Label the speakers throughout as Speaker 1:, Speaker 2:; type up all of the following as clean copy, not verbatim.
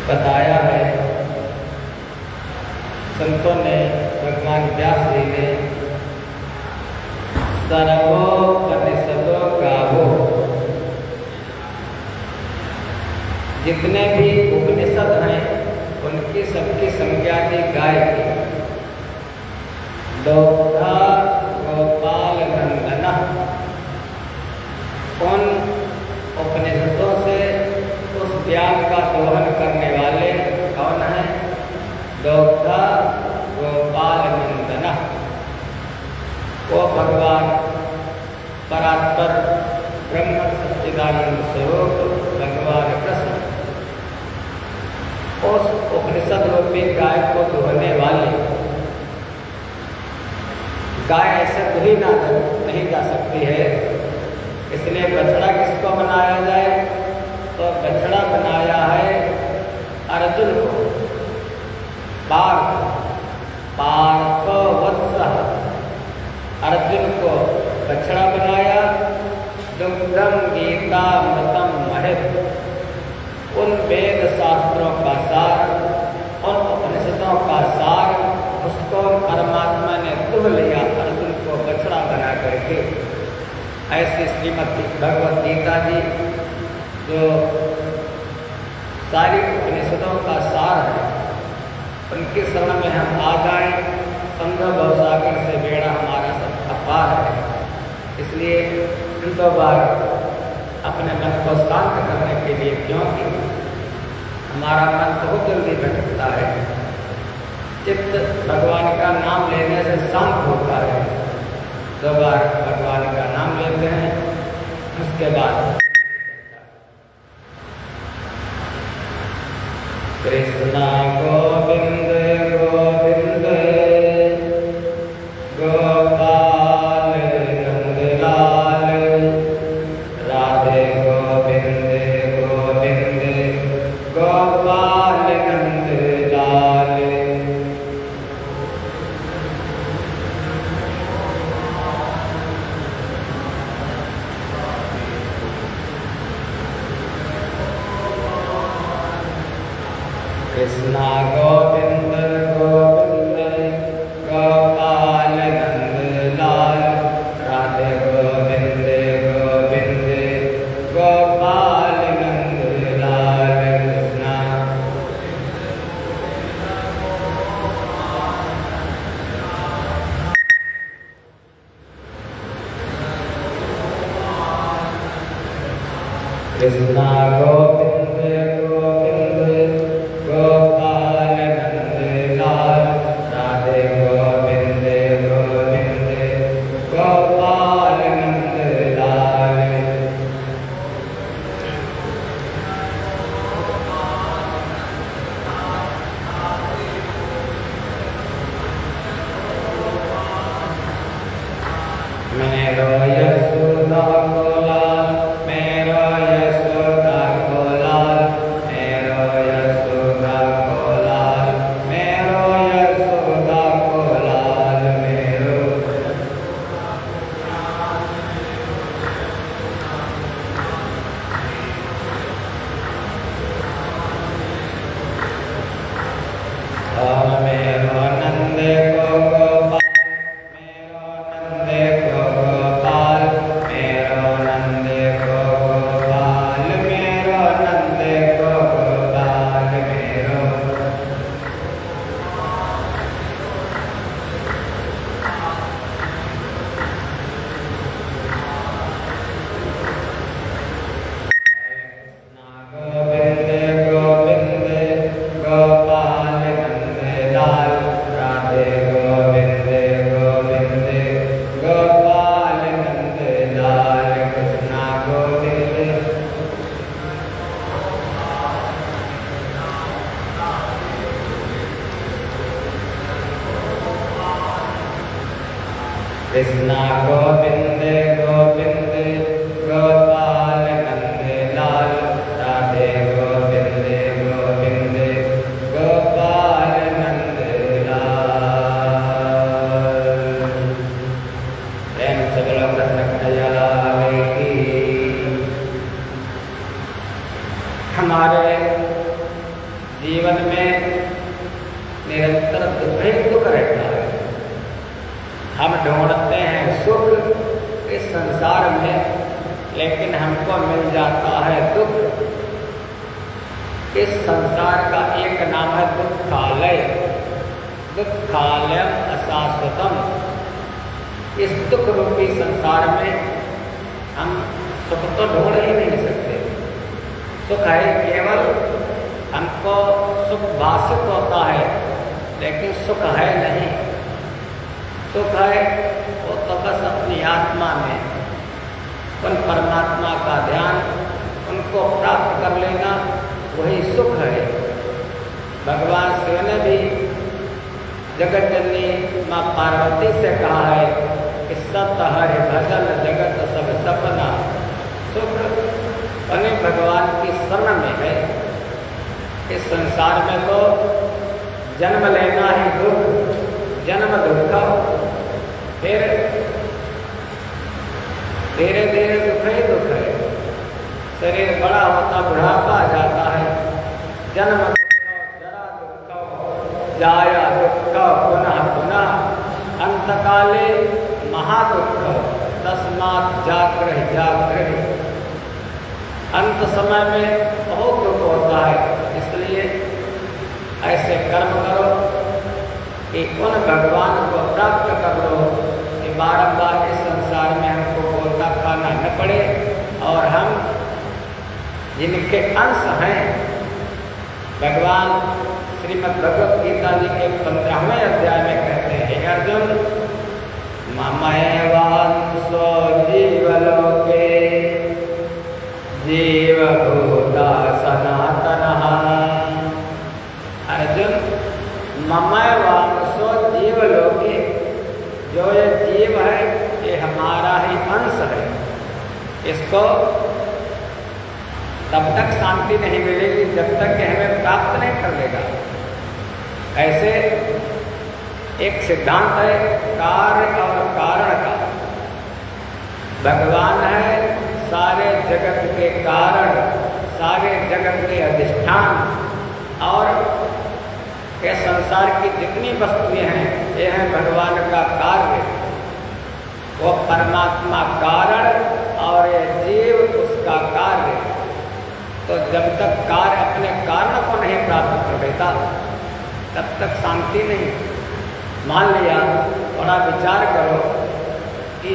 Speaker 1: बताया है संतों ने, भगवान व्यास जी ने, सर्वोपनिषदों गावो, जितने भी उपनिषद हैं उनकी सबकी संज्ञा दी गाय की। दोग्धा गोपाल नंदना, उन उपनिषदों से उस ज्ञान का दोहन करने वाले कौन है? दोग्धा गोपाल नंदना, वो भगवान परात्पर ब्रह्म सच्चिदानंद स्वरूप भगवान कृष्ण, उस उपनिषद रूपी गाय को दुहने वाले। गाय ऐसे दुही नहीं जा सकती है, इसलिए बछड़ा किसको बनाया जाए? तो बछड़ा बनाया है अर्जुन को। पार्थो वत्सः, अर्जुन को बछड़ा बनाया। दुग्धम गीतामृतम महित, उन वेद शास्त्रों का सार, उन उपनिषदों का सार, उसको परमात्मा ने दुह लिया अर्जुन को बछड़ा बना करके। ऐसे श्रीमद् भगवद गीता जी जो सारी उपनिषदों का सार है, उनके शरण में हम आ जाए, समझो भवसागर से बेड़ा हमारा सब अपार है। इसलिए दो बार अपने मन को शांत करने के लिए, क्योंकि हमारा मन बहुत जल्दी भटकता है। चित्त भगवान का नाम लेने से शांत होता है। दो बार भगवान का नाम लेते हैं, उसके बाद कृष्णा गोविंद गोविंद गोपाल नंदलाल, राधे गोविंद गोविंद गोपाल नंदलाल। कृष्णा गोविंद गोविंद गोपाल नंदलाल, राधे गोविंद गोविंद गोपाल नंदलाल। कृष्णा कृष्णा गोविंद गोविंद गोपाल नंदलाल, राधे गोविंद गोविंद गोपाल नंदलाल। मेरो यशोदा को लाल, मेरो यशोदा को लाल, कृष्णा गोविंद गोविंद गोपाल नंद लाल, राधे गोविंद गोविंद गोपाल नंद लाल। प्रेम से बोलो कृष्ण कन्हैया लाल की। हमारे जीवन में निरंतर दुख ही दुख रहता है। हम ढूंढते हैं सुख इस संसार में, लेकिन हमको मिल जाता है दुख। इस संसार का एक नाम है दुखालय, दुखालयम अशाश्वतम। इस दुख रूपी संसार में हम सुख तो ढूंढ ही नहीं सकते। सुख है केवल हमको सुख भाषित होता है, लेकिन सुख है नहीं। सुख है वो तो बस अपनी आत्मा में उन परमात्मा का ध्यान, उनको प्राप्त कर लेना, वही सुख है। भगवान शिव ने भी जगत जननी माँ पार्वती से कहा है कि सत हरि भजन जगत सब सपना। सुख अपने भगवान की शरण में है। इस संसार में तो जन्म लेना ही दुख, जन्म दुख, फिर धीरे धीरे दुख ही दुख है। शरीर बड़ा होता बुढ़ापा आ जाता है। जन्म दुख, जरा दुख, जाया दुख, पुनः पुनः अंतकाले महादुख, तस्मात् जागृह जागृह। अंत समय में बहुत दुख होता है। इसलिए ऐसे कर्म करो कि उन भगवान को प्राप्त कर लो कि बारंबार इस संसार में हमको गोता खाना न पड़े, और हम जिनके अंश हैं। भगवान श्रीमद् भगवत गीता जी के 15वें अध्याय में कहते हैं, हे अर्जुन, ममैवांसो जीवलोके जीवभूता सनातनः। अर्जुन, ममैवांसो जीवलोके, जो ये जीव है ये हमारा ही अंश है। इसको तब तक शांति नहीं मिलेगी जब तक कि हमें प्राप्त नहीं कर लेगा। ऐसे एक सिद्धांत है कार्य और कारण का। भगवान है सारे जगत के कारण, सारे जगत के अधिष्ठान, और ये संसार की जितनी वस्तुएं हैं ये हैं भगवान का कार्य। वो परमात्मा कारण और ये जीव उसका कार्य। तो जब तक कार्य अपने कारण को नहीं प्राप्त कर लेता तब तक शांति नहीं। मान लिया, थोड़ा विचार करो कि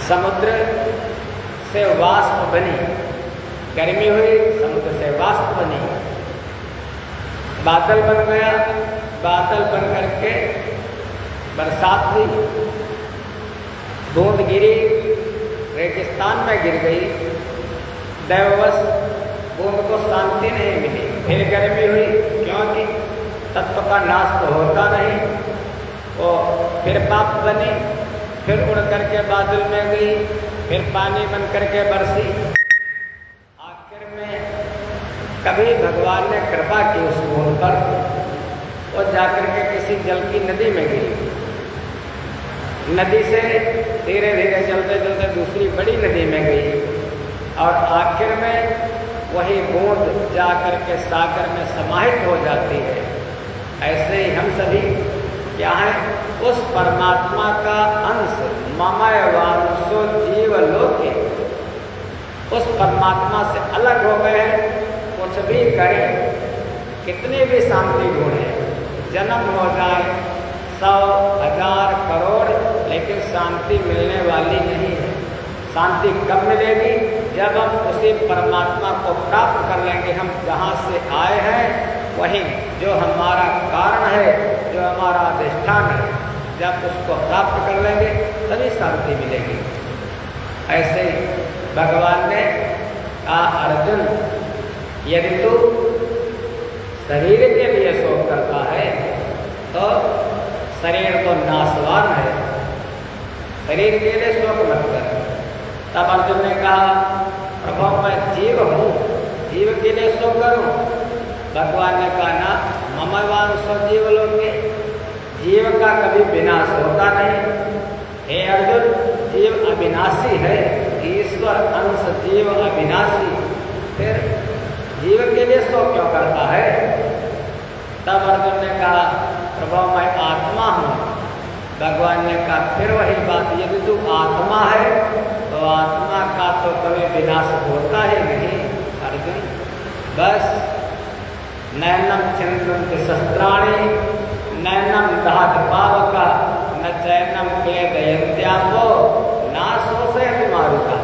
Speaker 1: समुद्र से वाष्प बनी, गर्मी हुई, समुद्र से वाष्प बनी, बादल बन गया, बादल बन करके बरसात हुई, बूंद गिरी, रेगिस्तान में गिर गई, दैववश बूंद को शांति नहीं मिली। फिर गर्मी हुई, क्योंकि तत्व का नाश तो होता नहीं। वो फिर पाप बनी, फिर उड़ करके बादल में गई, फिर पानी बन करके बरसी। आखिर में कभी भगवान ने कृपा की उस बूंद पर, और जाकर के किसी जल की नदी में गई। नदी से धीरे धीरे चलते चलते दूसरी बड़ी नदी में गई, और आखिर में वही बूंद जाकर के सागर में समाहित हो जाती है। ऐसे ही हम सभी क्या है, उस परमात्मा का अंश, ममैवांसो जीवलोके, उस परमात्मा से अलग हो गए हैं। कुछ भी करें, कितनी भी शांति ढूंढे, जन्म हो जाए 100, 1000, करोड़, लेकिन शांति मिलने वाली नहीं है। शांति कब मिलेगी? जब हम उसी परमात्मा को प्राप्त कर लेंगे। हम जहाँ से आए हैं वहीं जो हमारा कारण है, जो हमारा अधिष्ठान है, जब उसको प्राप्त कर लेंगे तभी शांति मिलेगी। ऐसे भगवान ने कहा, अर्जुन, यदि तू शरीर के लिए शोक करता है तो शरीर तो नाशवान है, शरीर के लिए शोक मत कर। तब अर्जुन ने कहा, प्रभु मैं जीव हूँ, जीव के लिए शोक करूँ? भगवान ने कहा ना, ममवान सजीव लोके, जीव का कभी विनाश होता नहीं। हे अर्जुन, जीव अविनाशी है, ईश्वर अंश जीव अविनाशी, फिर जीव के लिए शोक क्यों करता है? तब अर्जुन ने कहा, प्रभु मैं आत्मा हूँ। भगवान ने कहा, फिर वही बात, यदि तू आत्मा है तो आत्मा का तो कभी विनाश होता ही नहीं अर्जुन। बस नैनम छिन्दन्ति शस्त्राणि नैनम दहति पावका न चैनम क्लेदयन्त्यापो नाशोषयति मारुता।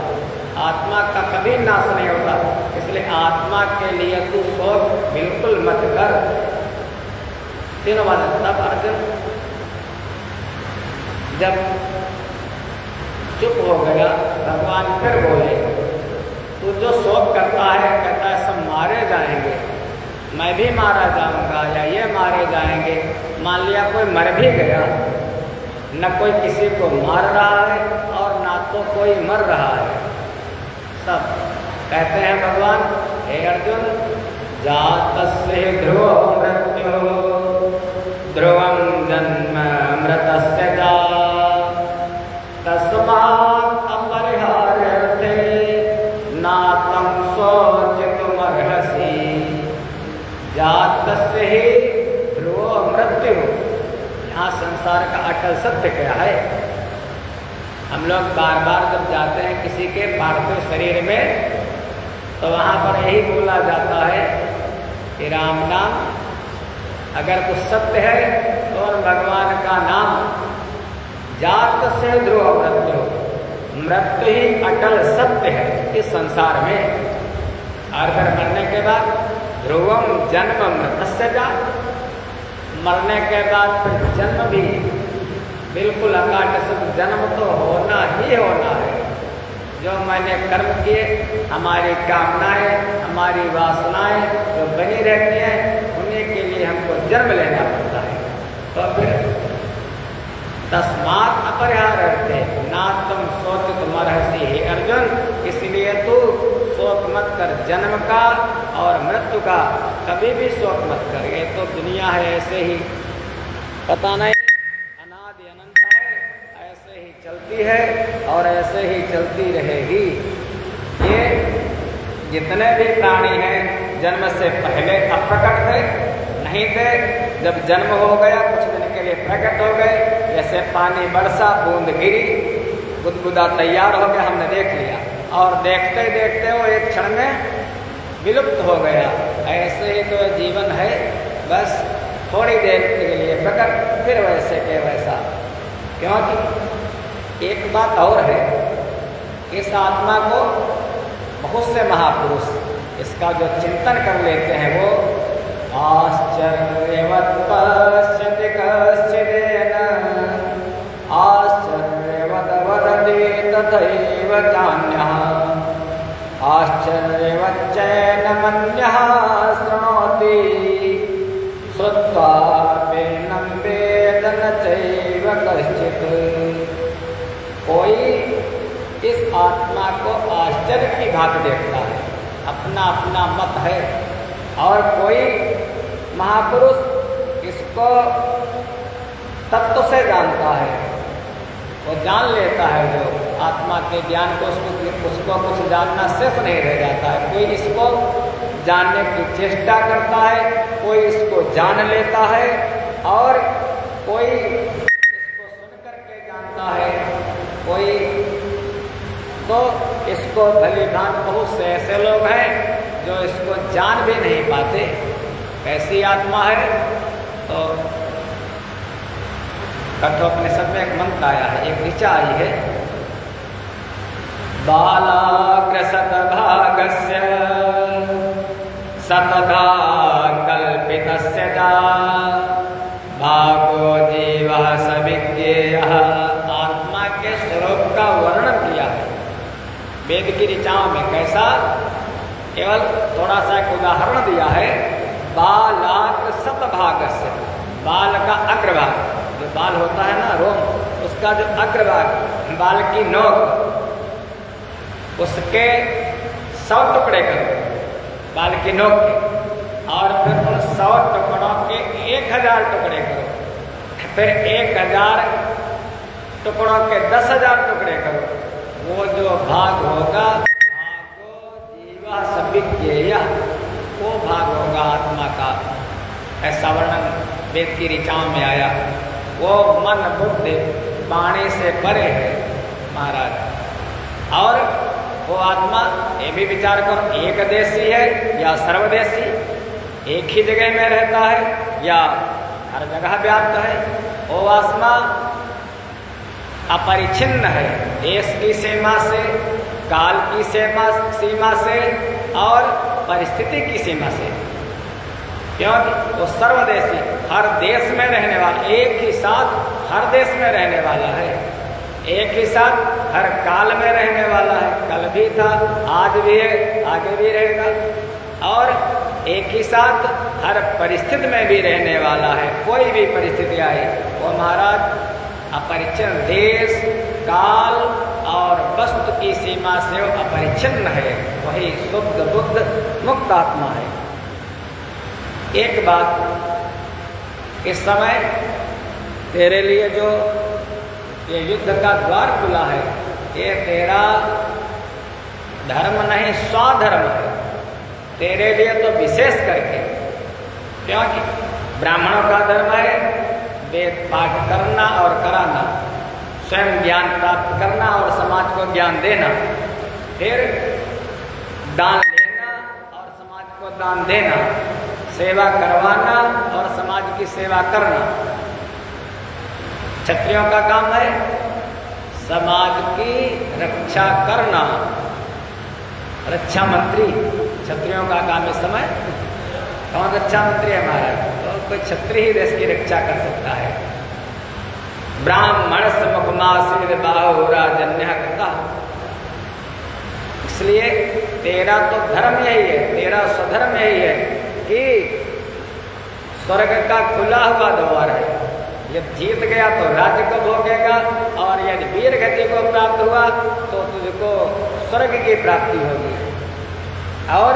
Speaker 1: आत्मा का कभी नाश नहीं होता, इसलिए आत्मा के लिए तू शोक बिल्कुल मत कर। तीनों बात। तब अर्जुन जब चुप हो गया, भगवान फिर बोले, तू जो शोक करता है, कहता है सब मारे जाएंगे, मैं भी मारा जाऊंगा या ये मारे जाएंगे। मान लिया कोई मर भी गया, न कोई किसी को मार रहा है और ना तो कोई मर रहा है, सब कहते हैं भगवान, हे अर्जुन, जातस्य ध्रुवो मृत्यु ध्रुवं जन्म मृतस्य च तस्मात् अपरिहार्यर्थे नातं शोचितुमर्हसि। जातस्य ही ध्रुवो मृत्यु, यहाँ संसार का अटल सत्य क्या है? हम लोग बार बार जब जाते हैं किसी के पार्थिव शरीर में, तो वहाँ पर यही बोला जाता है कि राम नाम अगर कुछ सत्य है तो भगवान का नाम। जात से ध्रुव मृत्यु, मृत्यु ही अटल सत्य है इस संसार में। और फिर मरने के बाद ध्रुवम जन्म मृतस्य च, मरने के बाद फिर जन्म भी बिल्कुल अकाट शुद्ध जन्म तो होना ही होना है। जो मैंने कर्म किए, हमारी कामनाएं, हमारी वासनाएं जो बनी रहती हैं, उन्हीं के लिए हमको जन्म लेना पड़ता है। तो फिर तस्मात् अपरिहार्यर्थे ना तुम शोचितुमर्हसि। हे अर्जुन, इसलिए तू शोक मत कर जन्म का और मृत्यु का, कभी भी शोक मत कर। ये तो दुनिया है, ऐसे ही पता नहीं अनादि अनंत है, ऐसे ही चलती है और ऐसे ही चलती रहेगी। ये जितने भी प्राणी हैं जन्म से पहले अप्रकट थे, नहीं थे, जब जन्म हो गया कुछ दिन के लिए प्रकट हो गए। जैसे पानी बरसा, बूंद गिरी, गुदगुदा तैयार हो गया, हमने देख लिया, और देखते देखते वो एक क्षण में विलुप्त हो गया। ऐसे ही तो जीवन है, बस थोड़ी देर के लिए प्रकट, फिर वैसे के वैसा। क्योंकि एक बात और है, इस आत्मा को बहुत से महापुरुष इसका जो चिंतन कर लेते हैं, वो आश्चर्यवत् पश्यति कश्चिदेन आश्चर्यवत् वदति तथैव चान्यः आश्चर्यवच्चैनमन्यः शृणोति श्रुत्वाप्येनं वेद न चैव कश्चित्। कोई इस आत्मा को आश्चर्य की भांति देखता है, अपना अपना मत है, और कोई महापुरुष इसको तत्व से जानता है, वो जान लेता है। जो आत्मा के ज्ञान को उसको कुछ जानना शेष नहीं रह जाता है। कोई इसको जानने की चेष्टा करता है, कोई इसको जान लेता है, और कोई इसको सुन करके जानता है, कोई तो इसको भली भांति। बहुत से ऐसे लोग हैं जो इसको जान भी नहीं पाते कैसी आत्मा है। तो कठोपनिषद में एक मंत्र आया है, एक ऋचा आई है, बालाग्रशतभागस्य शतधा कल्पितस्य च भागो जीवः स विज्ञेयः। आत्मा के स्वरूप का वर्णन किया है वेद की ऋचाओं में। कैसा? केवल थोड़ा सा एक उदाहरण दिया है। बालाग्र शतभागस्य, बाल का अग्रभाग, जो जो बाल होता है ना रोम, उसका जो अग्रभाग बाल की नोक, उसके 100 टुकड़े करो बाल की नोक के, और फिर उन 100 टुकड़ों के 1000 टुकड़े करो, फिर 1000 टुकड़ों के 10,000 टुकड़े करो। वो जो भाग होगा भागो जीवा सविज्ञेय, वो भाग होगा आत्मा का। ऐसा वर्णन वेद की ऋचाओं में आया। वो मन बुद्धि वाणी से परे है महाराज। और वो आत्मा ये भी विचार करो, एक देशी है या सर्वदेशी, एक ही जगह में रहता है या हर जगह व्याप्त है। वो आत्मा अपरिच्छिन्न है, देश की सीमा से, काल की सीमा से और परिस्थिति की सीमा से, क्योंकि वो सर्वदेशी, हर देश में रहने वाला, एक ही साथ हर देश में रहने वाला है, एक ही साथ हर काल में रहने वाला है। कल भी था, आज भी है, आगे भी रहेगा। और एक ही साथ हर परिस्थिति में भी रहने वाला है। कोई भी परिस्थिति आए वो महाराज अपरिच्छिन्न, देश काल और वस्तु की सीमा से वो अपरिच्छिन्न है। वही शुद्ध बुद्ध मुक्त आत्मा है। एक बात, इस समय तेरे लिए जो ये युद्ध का द्वार खुला है, ये तेरा धर्म नहीं स्वधर्म है तेरे लिए, तो विशेष करके, क्योंकि ब्राह्मणों का धर्म है वेद पाठ करना और कराना, स्वयं ज्ञान प्राप्त करना और समाज को ज्ञान देना, फिर दान लेना और समाज को दान देना, सेवा करवाना और समाज की सेवा करना। क्षत्रियों का काम है समाज की रक्षा करना, रक्षा मंत्री क्षत्रियों का काम इस समय। कौन रक्षा मंत्री है महाराज? तो कोई क्षत्रिय ही देश की रक्षा कर सकता है। ब्राह्मण मुखमासीर बाहुराजन्य कृता। इसलिए तेरा तो धर्म यही है, तेरा स्वधर्म यही है कि स्वर्ग का खुला हुआ द्वार है। यदि जीत गया तो राज्य को भोगेगा, और यदि वीर गति को प्राप्त हुआ तो तुझको स्वर्ग की प्राप्ति होगी। और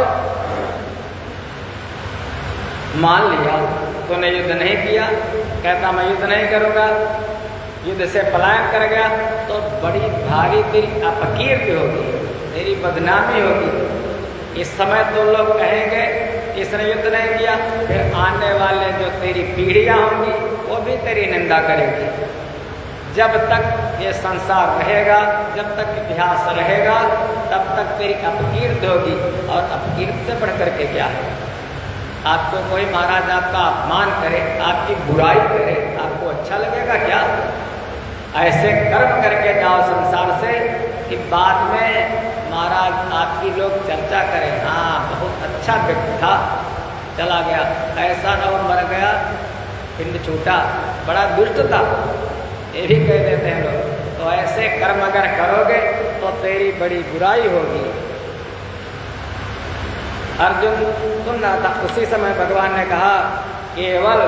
Speaker 1: मान लिया तूने युद्ध नहीं किया, कहता मैं युद्ध नहीं करूँगा, युद्ध से पलायन कर गया, तो बड़ी भारी तेरी अपकीर्ति होगी, तेरी बदनामी होगी। इस समय तो लोग कहेंगे इसने युद्ध नहीं किया, फिर आने वाले जो तेरी पीढ़ियाँ होंगी वो भी तेरी निंदा करेगी। जब तक ये संसार रहेगा, जब तक इतिहास रहेगा, तब तक तेरी अपकीर्ति होगी। और अपकीर्ति से बढ़ करके क्या है? आपको कोई महाराज आपका अपमान करे, आपकी बुराई करे, आपको अच्छा लगेगा क्या? ऐसे कर्म करके जाओ संसार से कि बाद में महाराज आपकी लोग चर्चा करें, हाँ बहुत अच्छा व्यक्ति था, चला गया, ऐसा न हो मर गया, पिंड छूटा, बड़ा दुष्ट था, ये भी कह देते हैं लोग। तो ऐसे कर्म अगर करोगे तो तेरी बड़ी बुराई होगी। अर्जुन सुन रहा था, उसी समय भगवान ने कहा केवल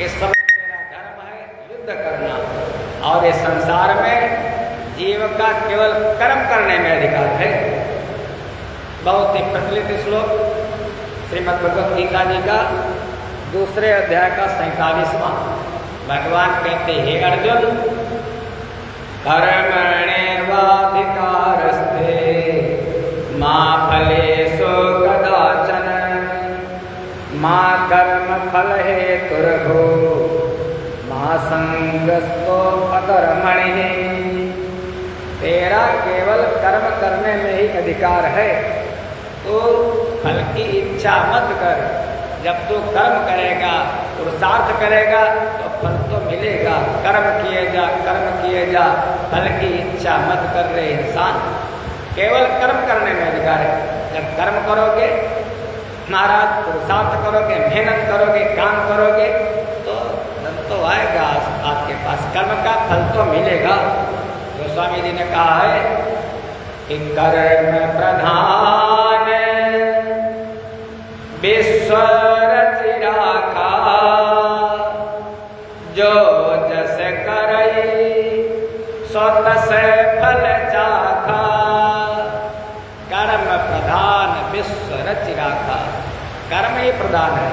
Speaker 1: इस समय तेरा धर्म है युद्ध करना, और इस संसार में जीव का केवल कर्म करने में अधिकार है। बहुत ही प्रचलित श्लोक श्रीमद् भगवत गीता जी का 2 अध्याय का 47वां। भगवान कहते हे अर्जुन, कर्मण्येवाधिकारस्ते मा फलेषु कदाचन मा कर्म फल हेतुर्भो मा संगस्तो अकर्मणि। तेरा केवल कर्म करने में ही अधिकार है, तो फल की इच्छा मत कर। जब तू कर्म करेगा, पुरुषार्थ करेगा, तो फल तो मिलेगा। कर्म किए जा, कर्म किए जा, फल की इच्छा मत कर रहे इंसान। केवल कर्म करने में अधिकार है। जब कर्म करोगे महाराज, पुरुषार्थ करोगे, मेहनत करोगे, काम करोगे, तो धन तो आएगा आपके पास, कर्म का फल तो मिलेगा। तो स्वामी जी ने कहा है कि कर्म प्रधान विश्व रचि राखा, शाखा। कर्म ही प्रधान है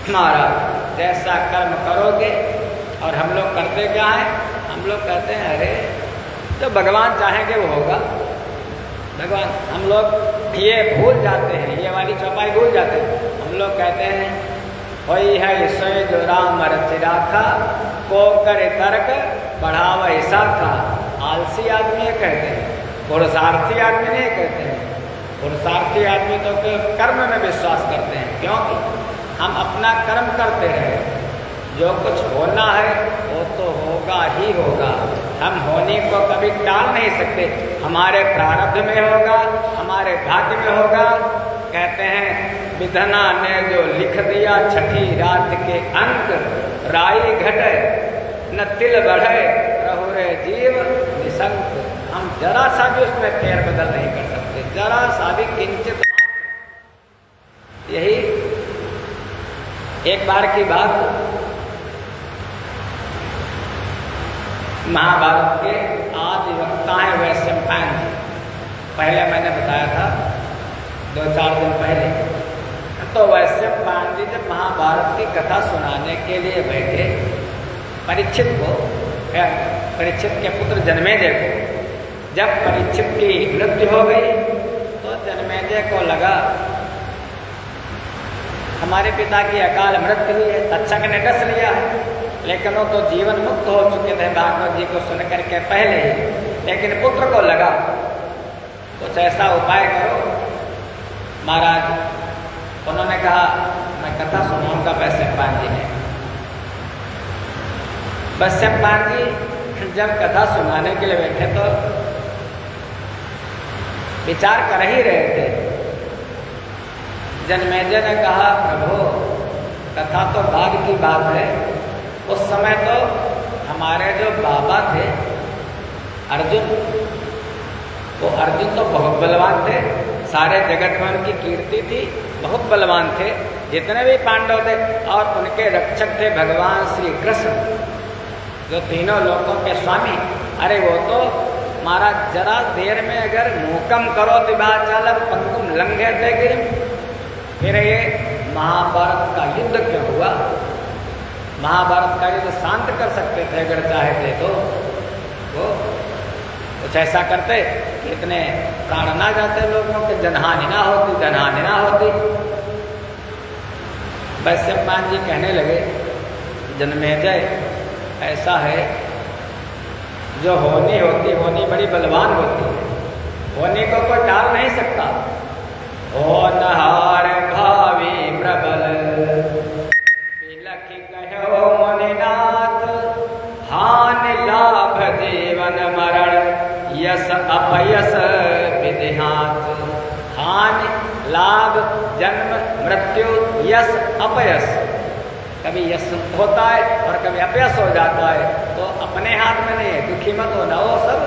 Speaker 1: हमारा। जैसा कर्म करोगे, और हम लोग करते क्या है, हम लोग कहते हैं अरे तो भगवान चाहेंगे वो होगा। भगवान, हम लोग ये भूल जाते हैं, ये वाली चौपाई भूल जाते हैं। हम लोग कहते हैं वही है ईश्वर जो राम रचि राखा, को करे तर्क बढ़ावा शाखा। आलसी आदमी ये कहते हैं, पुरुषार्थी आदमी नहीं कहते हैं। पुरुषार्थी आदमी तो कर्म में विश्वास करते हैं, क्योंकि हम अपना कर्म करते रहे। जो कुछ होना है वो तो होगा ही होगा। हम होने को कभी टाल नहीं सकते। हमारे प्रारब्ध में होगा, हमारे भाग्य में होगा। कहते हैं विधना ने जो लिख दिया छठी रात के अंक, राई घटे न तिल बढ़े रहो रे जीव निशंक। हम जरा सा भी उसमें फेर बदल नहीं कर सकते, जरा सा भी किंचित। यही एक बार की बात, महाभारत के आदि वक्ता हैं वैशंपायन जी। पहले मैंने बताया था 2-4 दिन पहले। तो वैशंपायन जी जब महाभारत की कथा सुनाने के लिए बैठे परीक्षित को, परीक्षित के पुत्र जन्मेजय को, जब परीक्षित की मृत्यु हो गई तो जन्मेजय को लगा हमारे पिता की अकाल मृत्यु हुई है। तक्षक ने डस लिया है, लेकिन वो तो जीवन मुक्त हो चुके थे भागवत जी को सुन करके पहले ही। लेकिन पुत्र को लगा कुछ ऐसा उपाय करो महाराज। उन्होंने कहा मैं कथा सुनाऊंगा वैशंपायन जी ने। वैशंपायन जी जब कथा सुनाने के लिए बैठे तो विचार कर ही रहे थे। जन्मेजय ने कहा प्रभु कथा तो भाग्य की बात है। उस समय तो हमारे जो बाबा थे अर्जुन, वो अर्जुन तो बहुत बलवान थे, सारे जगत में उनकी कीर्ति थी, बहुत बलवान थे जितने भी पांडव थे। और उनके रक्षक थे भगवान श्री कृष्ण, जो तीनों लोकों के स्वामी। अरे वो तो महाराज जरा देर में अगर मूकम करो दिवाचालम पंकुम लंघे थे गिरिम। फिर ये महाभारत का युद्ध क्यों हुआ? महाभारत का युद्ध शांत कर सकते थे अगर चाहे थे तो। वो कुछ ऐसा करते कि इतने प्राण ना जाते लोगों के, जनहानि ना होती, धनहानि ना होती। वैशंपायन जी कहने लगे जन्मेजय ऐसा है, जो होनी होती, होनी बड़ी बलवान होती है, होनी को कोई टाल नहीं सकता। होनहार भावी प्रबल बिलखि कहो मुनिनाथ, हानि लाभ जीवन मरण यश अपयस विधिहात। हानि लाभ जन्म मृत्यु यश अपयस, कभी यश होता है और कभी अपयस हो जाता है, तो अपने हाथ में नहीं है। दुखी मत होना, वो सब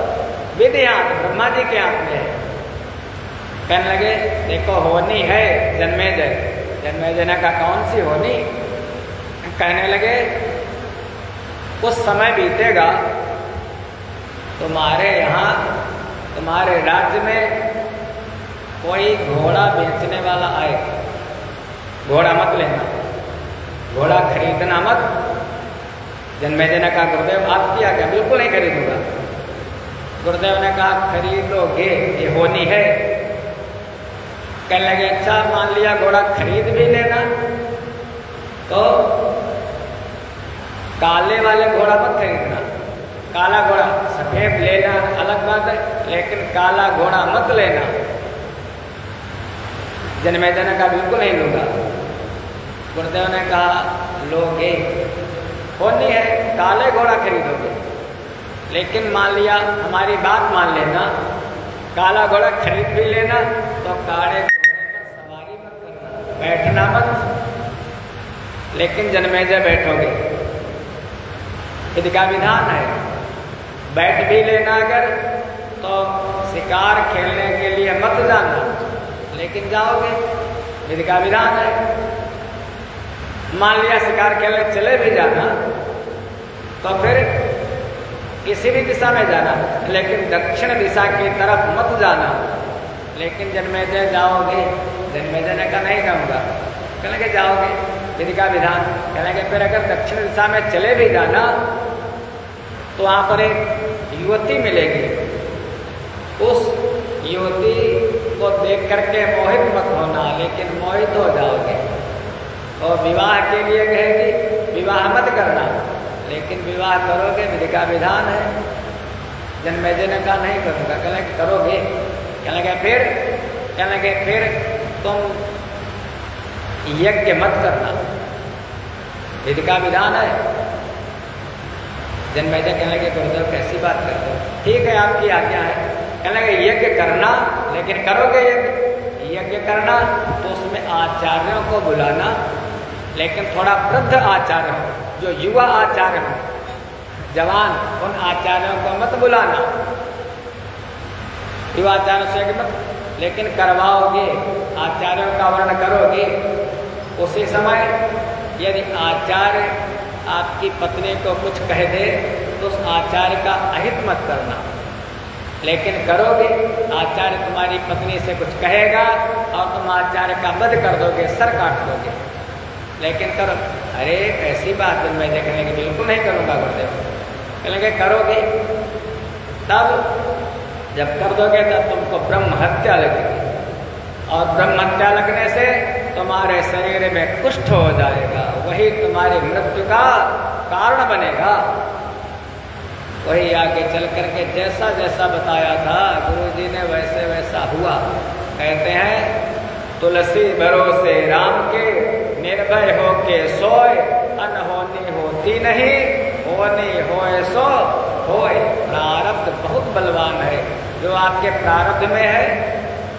Speaker 1: विधि हाथ ब्रह्मा जी के हाथ में है। कहने लगे देखो होनी है जन्मेजय। जन्मेजय ने कहा कौन सी होनी? कहने लगे कुछ समय बीतेगा, तुम्हारे यहाँ तुम्हारे राज्य में कोई घोड़ा बेचने वाला आएगा। घोड़ा मत लेना, घोड़ा खरीदना मत। जन्मेजय ने कहा गुरुदेव आप क्या? क्या बिल्कुल नहीं खरीदूंगा। गुरुदेव ने कहा खरीदोगे, ये होनी है। कहने लगे अच्छा मान लिया घोड़ा खरीद भी लेना, तो काले वाले घोड़ा मत खरीदना। काला घोड़ा, सफेद लेना अलग बात है, लेकिन काला घोड़ा मत लेना। जन्मेजय ने कहा बिल्कुल नहीं लूंगा। गुरुदेव ने कहा लोगे, होनी है, काले घोड़ा खरीदोगे, लेकिन मान लिया हमारी बात मान लेना, काला घोड़ा खरीद भी लेना तो काले घोड़े पर सवारी मत करना, बैठना मत। लेकिन जन्मेजय बैठोगे, विधि का विधान है। बैठ भी लेना अगर तो शिकार खेलने के लिए मत जाना, लेकिन जाओगे, विधि का विधान है। मान लिया शिकार खेलने चले भी जाना तो फिर किसी भी दिशा में जाना, लेकिन दक्षिण दिशा की तरफ मत जाना। लेकिन जन्मेजय जाओगे, जन्मेजय ने कहा नहीं कहूँगा। कहने लगे जाओगे, विधि का विधान। कहने लगे फिर अगर दक्षिण दिशा में चले भी जाना तो वहाँ पर एक युवती मिलेगी, उस युवती को देख करके मोहित मत होना, लेकिन मोहित हो जाओगे। और विवाह के लिए कहेगी विवाह मत करना, लेकिन विवाह करोगे, विधि का विधान है। जन्मेजय ने कहा नहीं करूँगा। कहने लगे करोगे। कहने लगे फिर तुम यज्ञ मत करना, विधि का विधान है। जन्मेजय कहने लगे गुरुदेव कैसी बात करते हो? ठीक है आपकी आज्ञा है। कहने लगे यज्ञ करना, लेकिन करोगे यज्ञ करना तो उसमें आचार्यों को बुलाना, लेकिन थोड़ा वृद्ध आचार्य हो, जो युवा आचार्य हो, जवान, उन आचार्यों को मत बुलाना, युवा आचार्यों से मत, लेकिन करवाओगे, आचार्यों का वर्ण करोगे। उसी समय यदि आचार्य आपकी पत्नी को कुछ कह दे तो उस आचार्य का अहित मत करना, लेकिन करोगे, आचार्य तुम्हारी पत्नी से कुछ कहेगा और तुम आचार्य का वध कर दोगे, सर काट दोगे, लेकिन करो। अरे ऐसी बात मैं देखने की बिल्कुल नहीं करूँगा गुरुदेव। कहेंगे करोगे, तब जब कर दोगे तब तुमको ब्रह्म हत्या लगेगी, और ब्रह्म हत्या लगने से तुम्हारे शरीर में कुष्ठ हो जाएगा, वही तुम्हारी मृत्यु का कारण बनेगा। वही आगे चल करके जैसा जैसा बताया था गुरुजी ने वैसे वैसा हुआ। कहते हैं तुलसी भरोसे राम के, निर्भय हो के सोए, अनहोनी होती नहीं, होनी होए सो होए। प्रारब्ध बहुत बलवान है, जो आपके प्रारब्ध में है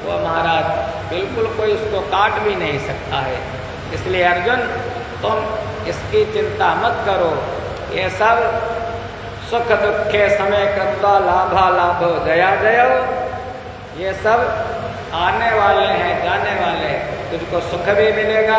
Speaker 1: वो महाराज बिल्कुल कोई उसको काट भी नहीं सकता है। इसलिए अर्जुन तुम इसकी चिंता मत करो, ये सब सुख दुखे समय कृत्वा लाभा लाभो जया जयो, ये सब आने वाले हैं, जाने वाले हैं। तुझको सुख भी मिलेगा,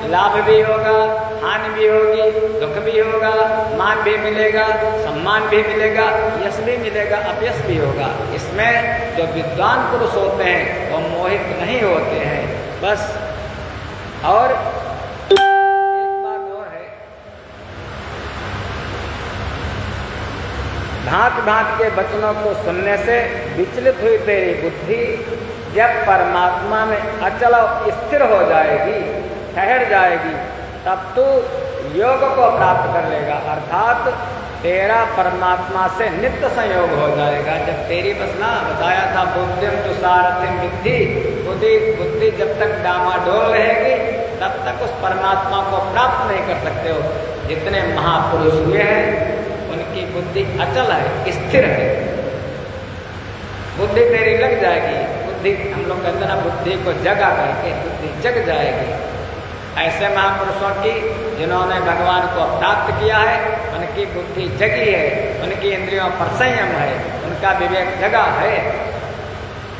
Speaker 1: लाभ भी होगा, हानि भी होगी, दुख भी होगा, मान भी मिलेगा, सम्मान भी मिलेगा, यश भी मिलेगा, अपयश भी होगा। इसमें जो विद्वान पुरुष होते हैं वो मोहित नहीं होते हैं। बस और एक बात और है, भांत भांत के वचनों को सुनने से विचलित हुई तेरी बुद्धि जब परमात्मा में अचल स्थिर हो जाएगी, ठहर जाएगी, तब तू योग को प्राप्त कर लेगा, अर्थात तेरा परमात्मा से नित्य संयोग हो जाएगा। जब तेरी बस ना बताया था बुद्धिम तु सारथिम विद्धि, बुद्धि जब तक डामाडोल रहेगी तब तक उस परमात्मा को प्राप्त नहीं कर सकते हो। जितने महापुरुष हुए हैं उनकी बुद्धि अचल है, स्थिर है। बुद्धि तेरी लग जाएगी, बुद्धि हम लोग कहते हैं ना, बुद्धि को जगा करके बुद्धि जग जाएगी। ऐसे महापुरुषों की जिन्होंने भगवान को प्राप्त किया है उनकी बुद्धि जगी है, उनकी इंद्रियों पर संयम है, उनका विवेक जगा है।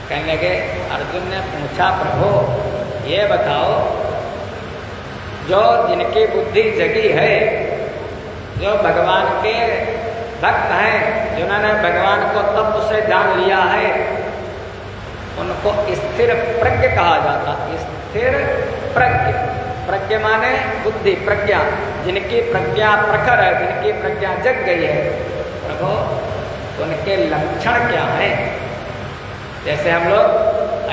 Speaker 1: कहने लगे, अर्जुन ने पूछा प्रभु ये बताओ, जो जिनकी बुद्धि जगी है, जो भगवान के भक्त हैं, जिन्होंने भगवान को तत्व से जान लिया है, उनको स्थिर प्रज्ञ कहा जाता। स्थिर प्रज्ञ, प्रज्ञ माने बुद्धि, प्रज्ञा, जिनकी प्रज्ञा प्रखर है, जिनकी प्रज्ञा जग गई है। प्रभु उनके लक्षण क्या हैं? जैसे हम लोग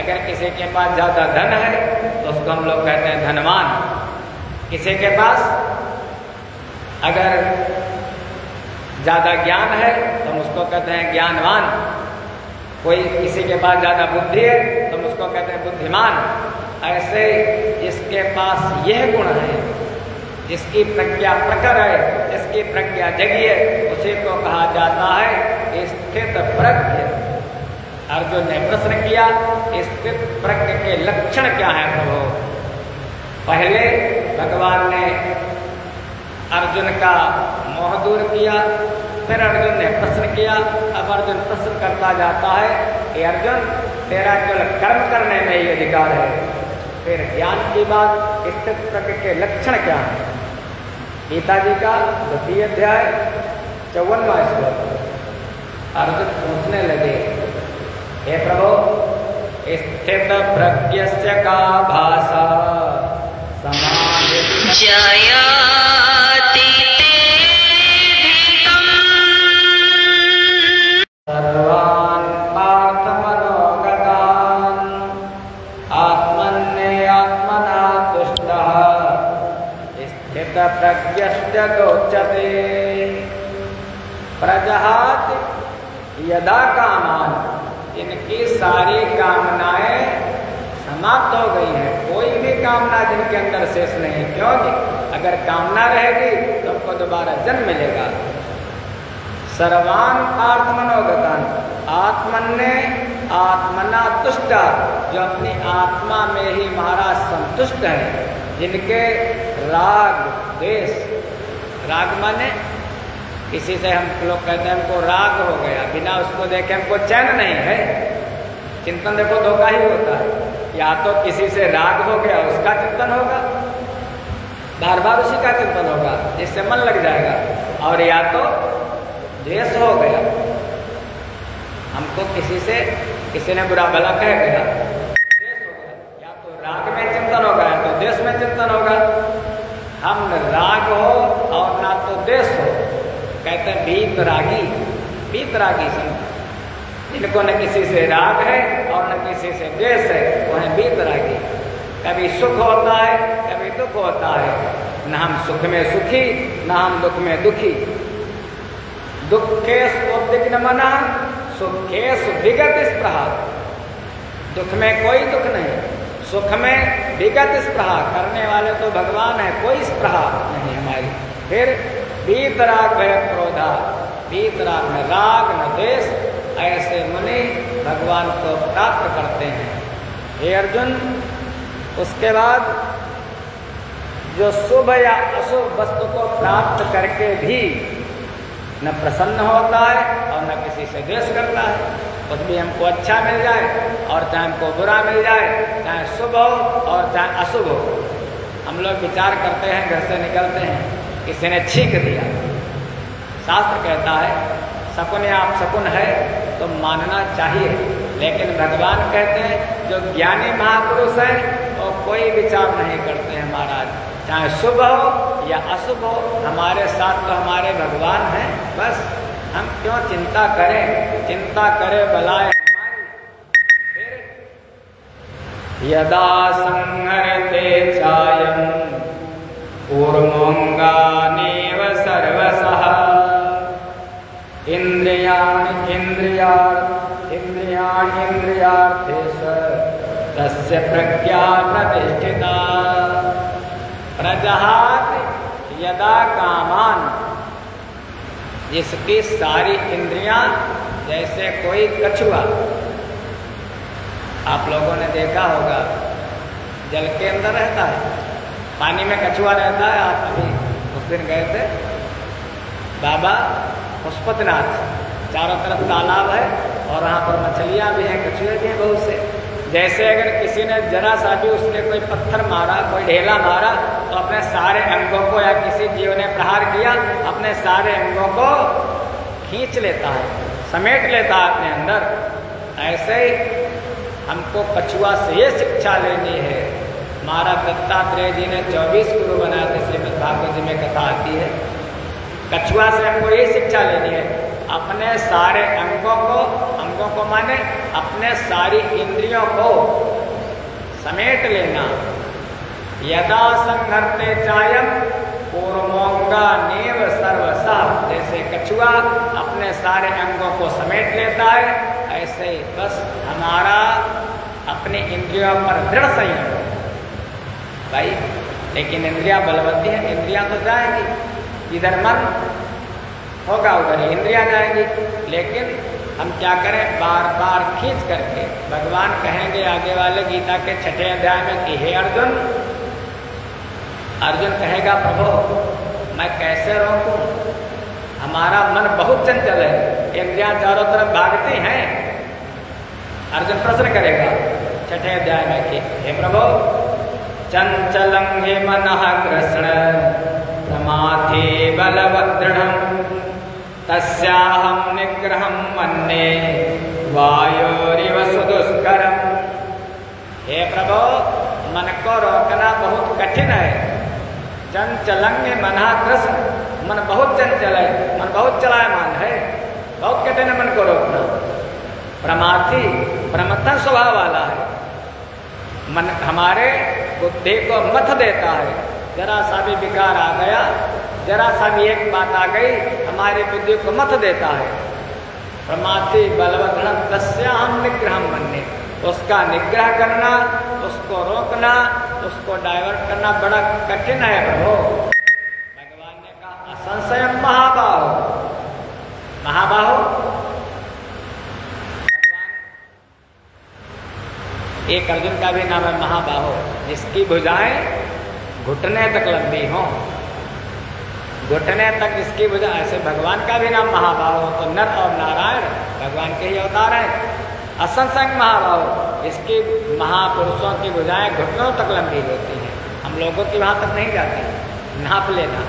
Speaker 1: अगर किसी के पास ज़्यादा धन है तो उसको हम लोग कहते हैं धनवान, किसी के पास अगर ज़्यादा ज्ञान है तो हम उसको कहते हैं ज्ञानवान, कोई किसी के पास ज़्यादा बुद्धि है तो हम उसको कहते हैं बुद्धिमान। ऐसे जिसके पास यह गुण है, जिसकी प्रज्ञा प्रखर है, जिसकी प्रज्ञा जगी है, उसी को कहा जाता है स्थित प्रज्ञ। अर्जुन ने प्रश्न किया स्थित प्रज्ञ के लक्षण क्या है प्रभु? पहले भगवान ने अर्जुन का मोह दूर किया, फिर अर्जुन ने प्रश्न किया। अब अर्जुन प्रश्न करता जाता है कि अर्जुन तेरा केवल कर्म करने में ही अधिकार है, फिर ज्ञान की बात, स्थित प्रज्ञ के लक्षण क्या है? गीता जी का 2 अध्याय 54वां श्लोक। अर्जुन पूछने लगे, हे प्रभु स्थित प्रज्ञस्य का भाषा समाधि सर्वान् पार्थमनोगतान् आत्मन्येऽत्मना तुष्टः स्थित प्रज्ञश्चोच्यते प्रजहाति यदा कामान। इनकी सारी कामनाएं समाप्त हो गई हैं, कोई भी कामना जिनके अंदर शेष नहीं, क्योंकि अगर कामना रहेगी तो हमको दोबारा जन्म मिलेगा। सर्वान पार्थ मनोगतान आत्मन्ने आत्मना तुष्टा, जो अपनी आत्मा में ही महाराज संतुष्ट है, जिनके राग द्वेष, राग माने किसी से हम लोग कहते हैं हमको राग हो गया, बिना उसको देखे हमको चैन नहीं है। चिंतन देखो धोखा ही होता है, या तो किसी से राग हो गया उसका चिंतन होगा, बार बार उसी का चिंतन होगा जिससे मन लग जाएगा, और या तो द्वेष हो गया, हमको किसी ने बुरा भला कह गया, द्वेष हो गया, या तो राग में चिंतन होगा या तो द्वेष में चिंतन होगा। हम राग हो और ना तो द्वेष हो, कहते हैं बीतरागी संत, जिनको न किसी से राग है और न किसी से द्वेष है, वो है बीतरागी। कभी सुख होता है कभी दुख होता है, न हम सुख में सुखी न हम दुख में दुखी। दुखेषु उद्विग्न मनः सुखेषु विगत स्पृहा, दुख में कोई दुख नहीं, सुख में विगत स्पृहा, करने वाले तो भगवान है, कोई स्पृहा नहीं हमारी। फिर वीतराग भय क्रोधा, वीतराग में राग न द्वेष, ऐसे मुनि भगवान को प्राप्त करते हैं। हे अर्जुन, उसके बाद जो शुभ या अशुभ वस्तु को प्राप्त करके भी न प्रसन्न होता है और न किसी से द्वेष करता है, कुछ भी हमको अच्छा मिल जाए और चाहे हमको बुरा मिल जाए, चाहे शुभ हो और चाहे अशुभ हो। हम लोग विचार करते हैं, घर से निकलते हैं, किसी ने छींक दिया, शास्त्र कहता है शकुन या अपशकुन है तो मानना चाहिए, लेकिन भगवान कहते हैं जो ज्ञानी महापुरुष है वो कोई विचार नहीं करते हैं महाराज, चाहे शुभ हो या अशुभ हो, हमारे साथ तो हमारे भगवान हैं, बस हम क्यों चिंता करें, चिंता करे बलाए हमारी। फिर यदा संहरते चायं कूर्मोऽङ्गानीव सर्वशः इन्द्रियाणीन्द्रियार्थेषु तस्य प्रज्ञा प्रतिष्ठिता प्रजहाति यदा कामान। जिसकी सारी इंद्रियां, जैसे कोई कछुआ, आप लोगों ने देखा होगा जल के अंदर रहता है, पानी में कछुआ रहता है। आप अभी उस दिन गए थे बाबा पशुपतिनाथ, चारों तरफ तालाब है और वहाँ पर मछलियाँ भी हैं, कछुए भी हैं बहुत से। जैसे अगर किसी ने जरा सा भी उसके कोई पत्थर मारा, कोई ढेला मारा, तो अपने सारे अंगों को, या किसी जीव ने प्रहार किया, अपने सारे अंगों को खींच लेता है, समेट लेता है अपने अंदर। ऐसे ही हमको कछुआ से ये शिक्षा लेनी है। महाराज दत्तात्रेय जी ने 24 गुरु बनाए थे, श्रीमद् भागवत जी में कथा आती है। कछुआ से हमको ये शिक्षा लेनी है, अपने सारे अंगों को माने अपने सारी इंद्रियों को समेट लेना। यदा संहरते चायं कूर्मोऽङ्गानीव सर्वशः, जैसे कछुआ अपने सारे अंगों को समेट लेता है, ऐसे ही बस हमारा अपनी इंद्रियों पर दृढ़ संयम भाई। लेकिन इंद्रियां बलवती हैं, इंद्रियां तो जाएंगी, इधर मन होगा उधर ही इंद्रियां जाएंगी। लेकिन हम क्या करें, बार बार खींच करके, भगवान कहेंगे आगे वाले गीता के 6वें अध्याय में कि हे अर्जुन, अर्जुन कहेगा प्रभु मैं कैसे रोकूं, हमारा मन बहुत चंचल है, इंद्रियां चारों तरफ भागती हैं। अर्जुन प्रश्न करेगा 6वें अध्याय में कि हे प्रभु चंचलं हि मनः कृष्ण प्रमाथे बलवदृढं तस्याहं निग्रहं मन्ये वायोरिव सुदुष्करं मन को रोकना बहुत कठिन है। चंचलंग मना कृष्ण, मन बहुत चंचल है, मन बहुत चलायमान है, बहुत कठिन है मन को रोकना। प्रमाथी प्रमथन स्वभाव वाला है, मन हमारे बुद्धि को मथ देता है। जरा सा भी विकार आ गया, जरा सा भी एक बात आ गई, हमारी बुद्धि को मथ देता है। प्रमाथी बलवदृढ़ तस्याहं निग्रहं मन्ये, उसका निग्रह करना, उसको रोकना, उसको डाइवर्ट करना बड़ा कठिन है प्रभु। भगवान ने कहा असंशयं महाबाहो, महाबाहो एक अर्जुन का भी नाम है महाबाहो, जिसकी भुजाएं घुटने तक लंबी हों, घुटने तक जिसकी भुजा, ऐसे भगवान का भी नाम महाबाहो। तो नर और नारायण भगवान के ही अवतार हैं। असंसंग महाबाहो, इसकी महापुरुषों की भुजाएं घुटनों तक लंबी होती हैं, हम लोगों की वहाँ तक नहीं जाती। नाप लेना,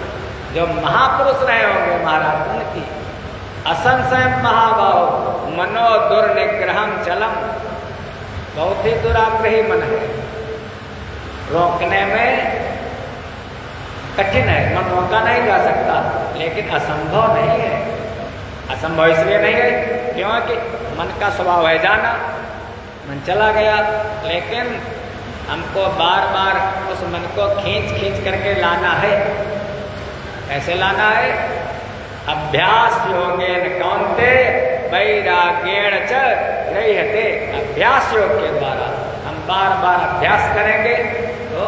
Speaker 1: जो महापुरुष रहे होंगे महाराज उनकी। असंसंग महाबाहो मनो दुर्निग्रहम चलम, बहुत ही दुराग्रही मन है, रोकने में कठिन है, मन रोका नहीं जा सकता, लेकिन असंभव नहीं है। असंभव इसलिए नहीं है क्योंकि मन का स्वभाव है जाना, मन चला गया, लेकिन हमको बार बार उस मन को खींच खींच करके लाना है। कैसे लाना है? अभ्यास योगेन कौन्ते वैराग्येण च गृह्यते। अभ्यास योग के द्वारा हम बार बार अभ्यास करेंगे तो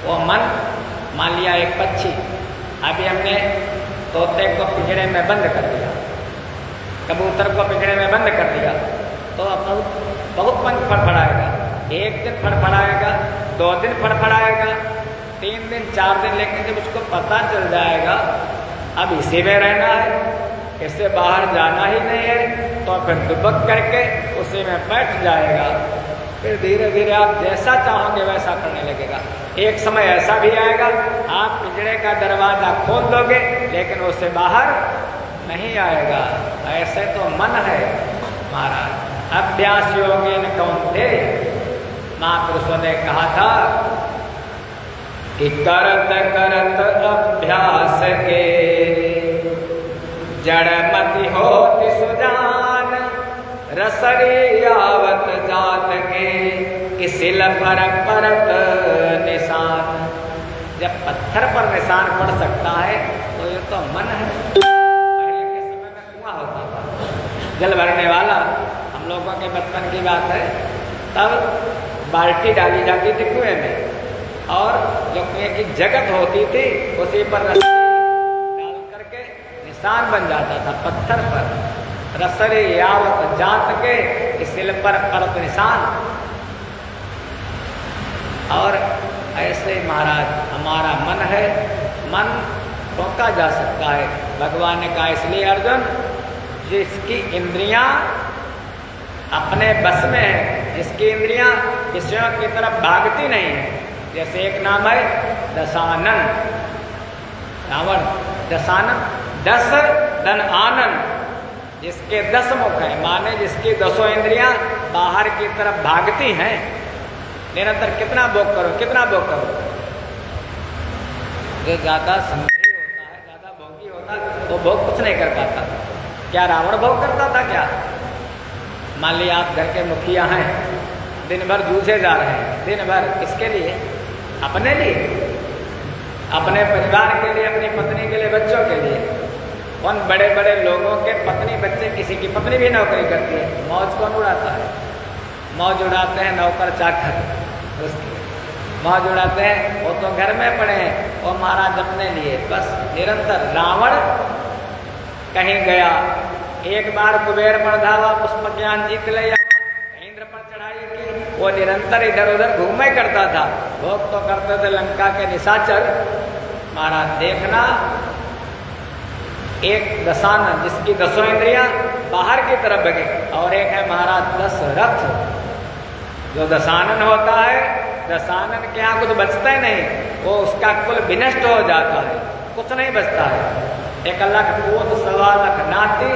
Speaker 1: वो मन, मान लिया एक पक्षी, अभी हमने तोते को पिंजरे में बंद कर दिया, कबूतर को पिंजरे में बंद कर दिया, तो बहुत पंख फड़फड़ाएगा। एक दिन फड़फड़ाएगा, 2 दिन फड़फड़ाएगा, 3 दिन 4 दिन, लेकिन जब उसको पता चल जाएगा अब इसी में रहना है, इससे बाहर जाना ही नहीं है, तो फिर दुबक करके उसी में बैठ जाएगा। फिर धीरे धीरे आप जैसा चाहोगे वैसा करने लगेगा। एक समय ऐसा भी आएगा आप पिंजरे का दरवाजा खोल दोगे लेकिन उससे बाहर नहीं आएगा। ऐसे तो मन है महाराज। अभ्यास योगेन कौन्ते, महापुरुषों ने कहा था कि करत करत अभ्यास के जड़मति होति सुजान, रसरी आवत जात के सिल पर परत निशान। जब पत्थर पर निशान पड़ सकता है तो ये तो मन है। पहले के समय में कुआं होता था जल भरने वाला, हम लोगों के बचपन की बात है, तब बाल्टी डाली जाती थी कुएं में और जो कुएं की जगत होती थी उसी पर रस्सी डाल करके निशान बन जाता था पत्थर पर। रसरे यावत जात के सिल पर परत निशान। और ऐसे महाराज हमारा मन है, मन रोका जा सकता है। भगवान ने कहा इसलिए अर्जुन, जिसकी इंद्रियां अपने बस में है, जिसकी इंद्रियां विषयों की तरफ भागती नहीं है। जैसे एक नाम है दशानन, रावण दशानन, दस धन आनंद, जिसके 10 मुख हैं, माने जिसकी 10 इंद्रियां बाहर की तरफ भागती हैं। निरंतर कितना भोग करो, कितना भोग करो। जो ज्यादा संग्रही होता है, ज्यादा भोगी होता है, वो भोग कुछ नहीं कर पाता। क्या रावण भोग करता था क्या? मान लिया आप घर के मुखिया हैं, दिन भर जूझे जा रहे हैं, दिन भर किसके लिए? अपने लिए, अपने परिवार के लिए, अपनी पत्नी के लिए, बच्चों के लिए। उन बड़े बड़े लोगों के पत्नी बच्चे, किसी की पत्नी भी नौकरी करती है, मौज कौन उड़ाता है? मौज उड़ाते हैं नौकर चाकर, उसकी मौज उड़ाते हैं। वो तो घर में पड़े हैं, वो महाराज अपने लिए बस निरंतर। रावण कहीं गया, एक बार कुबेर पर धावा, पुष्प ज्ञान जीत लिया, इंद्र पर चढ़ाई की, वो निरंतर इधर उधर घूमे करता था। भोग तो करते थे लंका के निशाचर। महाराज देखना, एक दशानन जिसकी 10 इंद्रियां बाहर की तरफ भगे, और एक है महाराज दशरथ। जो दशानन होता है, दशानन के यहाँ कुछ बचता ही नहीं, वो उसका कुल विनष्ट हो जाता है, कुछ नहीं बचता है। 1 लाख पूत 1.25 लाख नाती,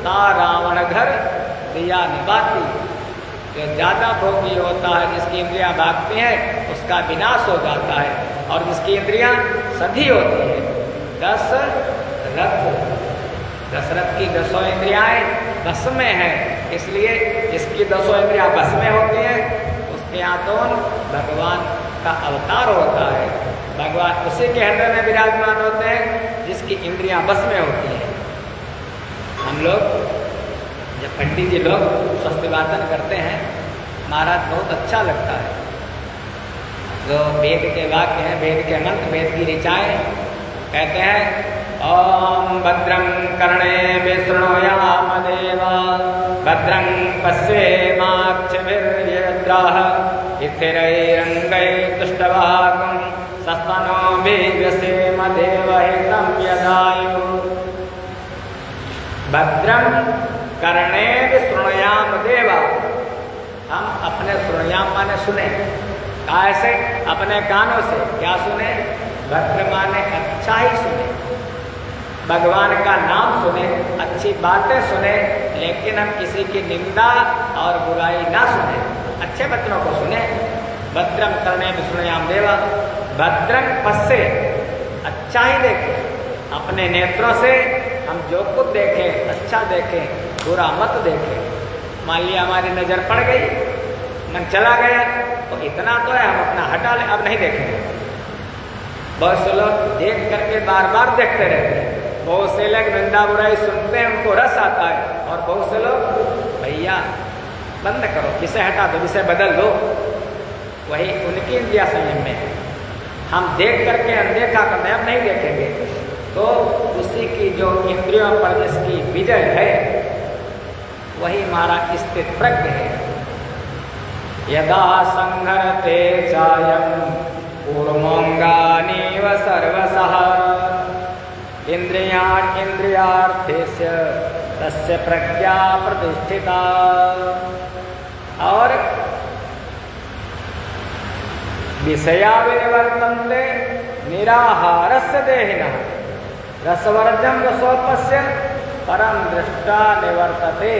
Speaker 1: ता रावण घर दिया निबाती। जो ज़्यादा भोगी होता है, जिसकी इंद्रियां भागती हैं, उसका विनाश हो जाता है। और जिसकी इंद्रियां सधी होती हैं, दशरथ की 10 इंद्रियाएं बस में हैं, इसलिए जिसकी 10 इंद्रियां बस में होती हैं, उसके यहाँ तो भगवान का अवतार होता है। भगवान उसी के हृदय में विराजमान होते हैं जिसकी इंद्रियां बस में होती हैं। हम लोग जब पंडित जी लोग स्वस्ति वाचन करते हैं, महाराज बहुत अच्छा लगता है। जो वेद के वाक्य हैं, वेद के मंत्र, वेद की ऋचाएँ कहते हैं, ओम भद्रं कर्णे शृणुयाम देवा, भद्रं पश्येमाक्षभिर्यजत्राः, स्थिरैरङ्गैः तुष्टभागं सस्तनोभिर्व्यसेम देवहितं यदायुः। भद्रं कर्णे शृणुयाम देवा, हम अपने शृणुयाम माने सुने, कैसे? अपने कानों से। क्या सुने? भद्र माने अच्छा ही सुने, भगवान का नाम सुने, अच्छी बातें सुने, लेकिन हम किसी की निंदा और बुराई ना सुने, अच्छे वचनों को सुने। भद्रम कर्णे शृणुयाम देवा, भद्रं पश्ये, अच्छा ही देखें, अपने नेत्रों से हम जो कुछ देखें अच्छा देखें, बुरा मत देखें। मान लिया हमारी नज़र पड़ गई, मन चला गया, तो इतना तो है, हम अपना हटा लें, अब नहीं देखेंगे। बहुत से लोग देख करके बार बार देखते रहते हैं, बहुत से लोग निंदा बुराई सुनते हैं, उनको रस आता है, और बहुत से लोग भैया बंद करो, विषय हटा दो, विषय बदल दो, वही उनकी इंद्रिया संयम में है। हम देख करके अनदेखा करते हैं, अब नहीं देखेंगे, तो उसी की जो इंद्रियों पर जिसकी विजय है, वही हमारा स्थित प्रज्ञ है। यदा संहरते चायं कूर्मोऽङ्गानीव सर्वशः, इंद्रियार्थेस्य तस्य प्रज्ञा प्रतिष्ठिता। और विषया विनिवर्तन्ते निराहारस्य देहिनः, रसवर्जं रसोपस्य परम दृष्टा निवर्तते।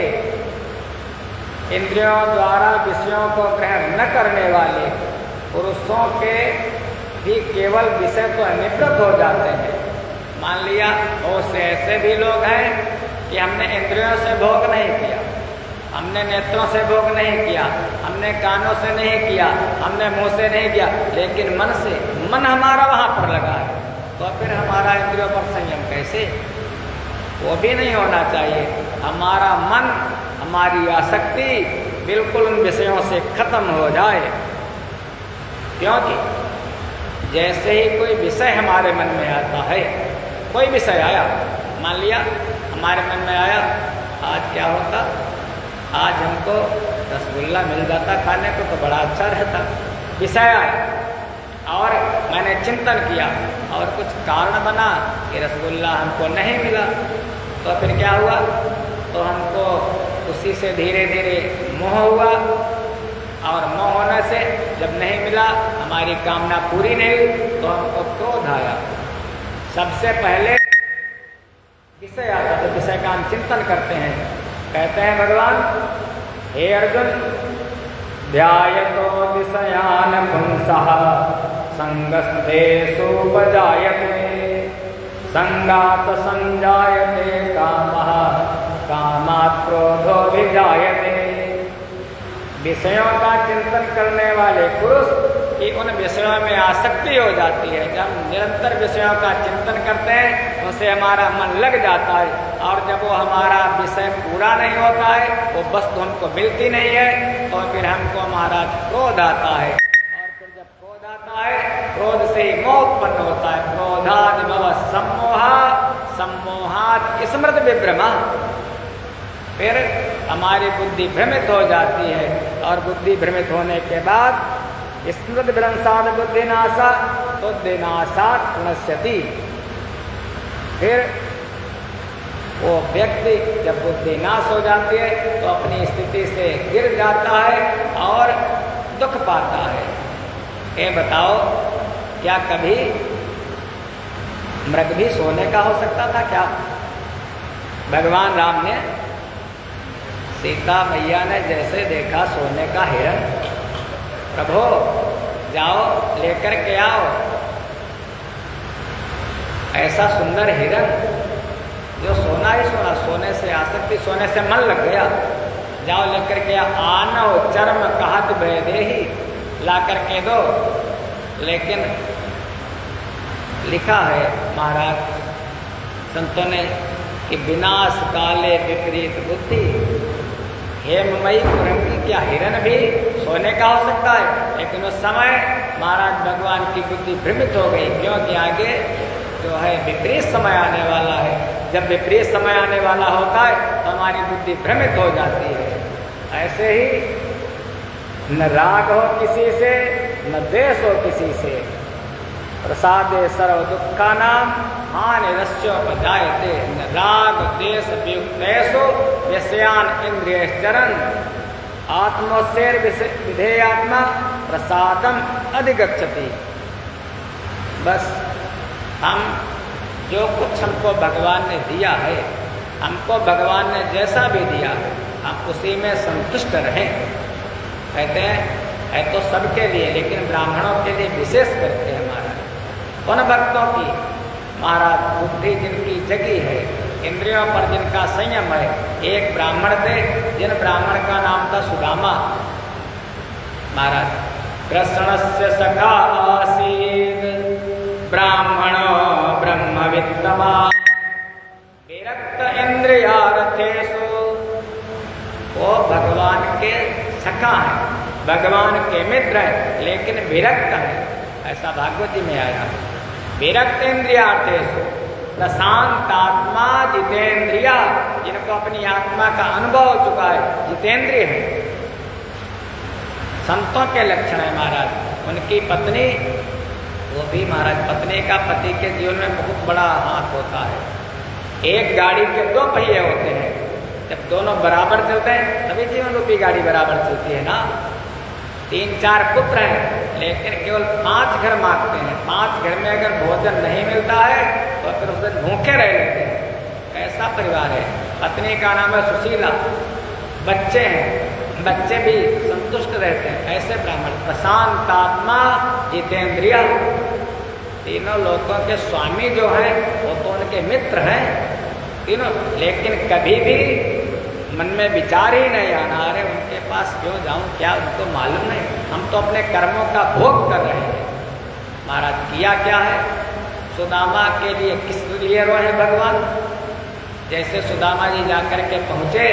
Speaker 1: इंद्रियों द्वारा विषयों को ग्रहण न करने वाले पुरुषों के भी केवल विषय तो निवृत्त हो जाते हैं। मान लिया बहुत से ऐसे भी लोग हैं कि हमने इंद्रियों से भोग नहीं किया, हमने नेत्रों से भोग नहीं किया, हमने कानों से नहीं किया, हमने मुंह से नहीं किया, लेकिन मन से, मन हमारा वहाँ पर लगा है, तो फिर हमारा इंद्रियों पर संयम कैसे? वो भी नहीं होना चाहिए। हमारा मन, हमारी आसक्ति बिल्कुल उन विषयों से खत्म हो जाए। क्योंकि जैसे ही कोई विषय हमारे मन में आता है, कोई विषय आया, मान लिया हमारे मन में आया, आज क्या होता, आज हमको रसगुल्ला मिल जाता खाने को तो बड़ा अच्छा रहता, विषय आया, और मैंने चिंतन किया और कुछ कारण बना कि रसगुल्ला हमको नहीं मिला, तो फिर क्या हुआ, तो हमको उसी से धीरे धीरे मोह हुआ, और मोह होने से जब नहीं मिला, हमारी कामना पूरी नहीं हुई, तो हमको क्रोध आया। सबसे पहले विषय आता, तो विषय का हम चिंतन करते हैं। कहते हैं भगवान, हे अर्जुन, ध्यायतो विषयान पुंसः संगस्तेषुपजायते, संगात संजायते कामः, कामात् क्रोधोऽभिजायते। विषयों का चिंतन करने वाले पुरुष की उन विषयों में आसक्ति हो जाती है। जब निरंतर विषयों का चिंतन करते हैं, उनसे हमारा मन लग जाता है, और जब वो हमारा विषय पूरा नहीं होता है, वो वस्तु हमको मिलती नहीं है, तो फिर हमको महाराज क्रोध आता है, और फिर जब क्रोध आता है, क्रोध से ही मोह उत्पन्न होता है। क्रोधादि भव सम्मोहा, सम्मोहात् स्मृति विभ्रमा, फिर हमारी बुद्धि भ्रमित हो जाती है, और बुद्धि भ्रमित होने के बाद स्मृति भ्रंशात् बुद्धिनाशा, बुद्धिनाशात् प्रणश्यति। फिर वो व्यक्ति जब बुद्धि नाश हो जाती है, तो अपनी स्थिति से गिर जाता है और दुख पाता है। ये बताओ, क्या कभी मृग भी सोने का हो सकता था क्या? भगवान राम ने सीता मैया ने जैसे देखा सोने का हिरण, प्रभु जाओ लेकर के आओ ऐसा सुंदर हिरण जो सोना ही सोना, सोने से आसक्ति, सोने से मन लग गया, जाओ लेकर के आनो चर्म कहत भेदे ही ला करके दो। लेकिन लिखा है महाराज संतों ने कि विनाश काले विपरीत बुद्धि, हेममयी कुरंगी, क्या हिरण भी सोने का हो सकता है? लेकिन उस समय महाराज भगवान की बुद्धि भ्रमित हो गई, क्योंकि आगे जो है विपरीत समय आने वाला है। जब विपरीत समय आने वाला होता है तो हमारी बुद्धि भ्रमित हो जाती है। ऐसे ही न राग हो किसी से, न द्वेष हो किसी से। प्रसादे सर्व दुखा नाम हानि रस्योपजायते, न राग द्वेष वियुक्तेषु विषयान इंद्रिय चरण, आत्मोत्सेर विधेयात्मा प्रसादम अधिगच्छति। बस हम जो कुछ हमको भगवान ने दिया है, हमको भगवान ने जैसा भी दिया हम उसी में संतुष्ट रहें। कहते हैं है तो सबके लिए, लेकिन ब्राह्मणों के लिए विशेष करते हैं महाराज। उन भक्तों की महाराज बुद्धि जिनकी जगी है, इंद्रियों पर जिनका संयम है। एक ब्राह्मण थे जिन ब्राह्मण का नाम था सुदामा महाराज। कृष्णस्य सखा आसीत् ब्राह्मणो ब्रह्मवित्तमा विरक्त इंद्रियार्थेषु। वो भगवान के सखा है, भगवान के मित्र है, लेकिन विरक्त है। ऐसा भागवत जी में आया। विरक्त इंद्रियार्थेषु प्रशांतात्मा जितेंद्रिया, जिनको अपनी आत्मा का अनुभव हो चुका है, जितेंद्रिय है। संतों के लक्षण है महाराज। उनकी पत्नी, वो भी महाराज पत्नी का पति के जीवन में बहुत बड़ा हाथ होता है। एक गाड़ी के दो पहिए होते हैं, जब दोनों बराबर चलते हैं तभी जीवन रूपी गाड़ी बराबर चलती है ना। 3-4 पुत्र हैं, लेकिन केवल 5 घर मांगते हैं। 5 घर में अगर भोजन नहीं मिलता है तो फिर उस दिन भूखे रह लेते हैं। कैसा परिवार है? पत्नी का नाम है सुशीला, बच्चे हैं, बच्चे भी संतुष्ट रहते हैं। ऐसे ब्राह्मण प्रशांतात्मा जितेंद्रिया, तीनों लोगों के स्वामी जो हैं वो तो उनके मित्र हैं तीनों, लेकिन कभी भी मन में विचार ही नहीं आना, अरे उनके पास क्यों जाऊं, क्या उनको मालूम नहीं, हम तो अपने कर्मों का भोग कर रहे हैं। महाराज किया क्या है? सुदामा के लिए किस लिए रोए भगवान? जैसे सुदामा जी जाकर के पहुंचे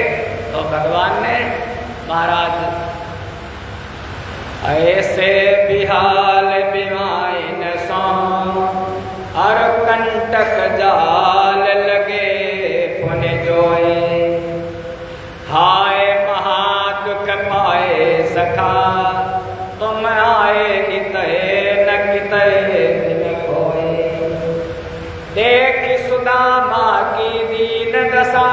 Speaker 1: तो भगवान ने महाराज ऐसे बिहाल बिमाइन सो और कंटक जाल लगे पुन जोए, हाय महादुख पाए सखा तुम आए हितये न कितये दिन खोए। देख सुदामा की दीन दशा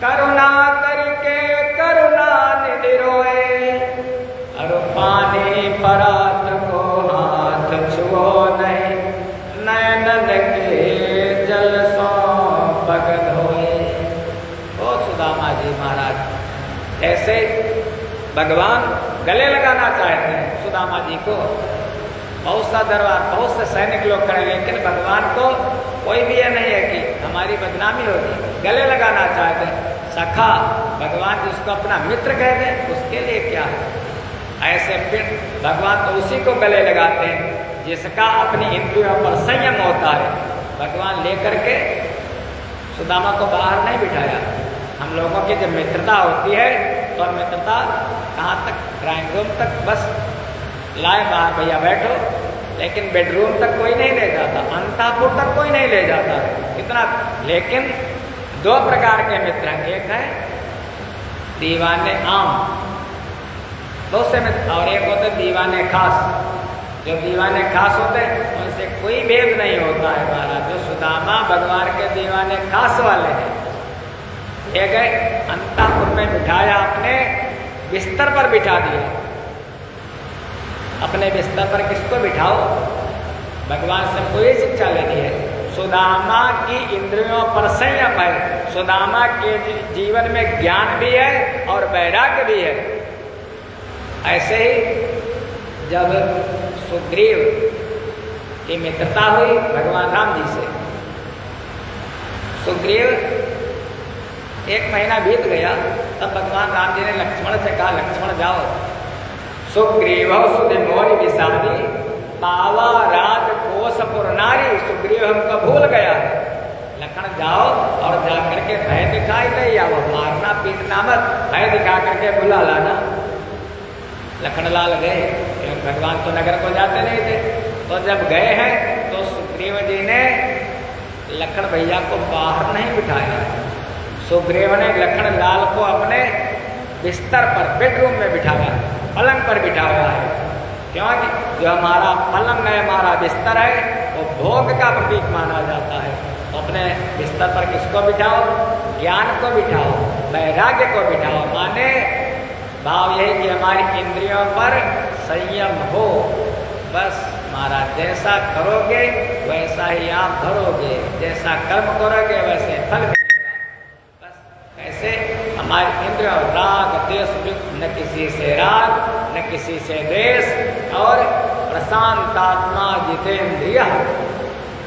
Speaker 1: करुणा करके करुणा निधि रोए, और पानी परात को हाथ छुओ नहीं, नयन के जल सो पग धोए। ओ सुदामा जी महाराज ऐसे भगवान गले लगाना चाहते हैं सुदामा जी को। बहुत सा दरबार, बहुत से सैनिक लोग खड़े, लेकिन भगवान को कोई भी यह नहीं है कि हमारी बदनामी होगी। गले लगाना चाहते हैं। सखा भगवान जिसको अपना मित्र कह दें उसके लिए क्या है? ऐसे फिर भगवान तो उसी को गले लगाते हैं जिसका अपनी इंद्रियों पर संयम होता है। भगवान लेकर के सुदामा को बाहर नहीं बिठाया। हम लोगों की जब मित्रता होती है तो मित्रता कहाँ तक? ड्राइंग रूम तक बस लाए बाहर भैया बैठो, लेकिन बेडरूम तक कोई नहीं ले जाता, अंतापुर तक कोई नहीं ले जाता है कितना। लेकिन 2 प्रकार के मित्र हैं, एक है दीवाने आम, बहुत से मित्र, और एक होते दीवाने खास। जो दीवाने खास होते हैं उनसे कोई भेद नहीं होता है महाराज। जो सुदामा भगवान के दीवाने खास वाले हैं। एक है अंतापुर में बिठाया, अपने बिस्तर पर बिठा दिया। अपने बिस्तर पर किसको बिठाओ? भगवान से कोई शिक्षा लेनी है। सुदामा की इंद्रियों पर संयम है, सुदामा के जीवन में ज्ञान भी है और वैराग्य भी है। ऐसे ही जब सुग्रीव की मित्रता हुई भगवान राम जी से, सुग्रीव 1 महीना बीत गया, तब भगवान राम जी ने लक्ष्मण से कहा, लक्ष्मण जाओ, सुग्रीव सुधि मोहि विषादी पावा राज कोसपुर नारी। सुग्रीव हमको भूल गया है, लखन जाओ और जाकर के भय दिखाई ले आओ, मारना पीटना मत, भय दिखा करके बुला लाना। लखनलाल गए, भगवान तो नगर को जाते नहीं थे, तो जब गए हैं तो सुग्रीव जी ने लखन भैया को बाहर नहीं बिठाया। सुग्रीव ने लखनलाल को अपने बिस्तर पर, बेडरूम में बिठाया, पलंग पर बिठाया है, क्योंकि जो हमारा पलंग है, हमारा बिस्तर है, वो भोग का प्रतीक माना जाता है। तो अपने बिस्तर पर किसको बिठाओ? ज्ञान को बिठाओ, वैराग्य को बिठाओ। माने भाव यही कि हमारी इंद्रियों पर संयम हो। बस महाराज जैसा करोगे वैसा ही आप भरोगे, जैसा कर्म करोगे वैसे फल मिलेगा। बस ऐसे हमारी इंद्रियों, राग द्वेष न किसी से राग न किसी से द्वेष, और प्रशांत आत्मा जितेंद्रिय,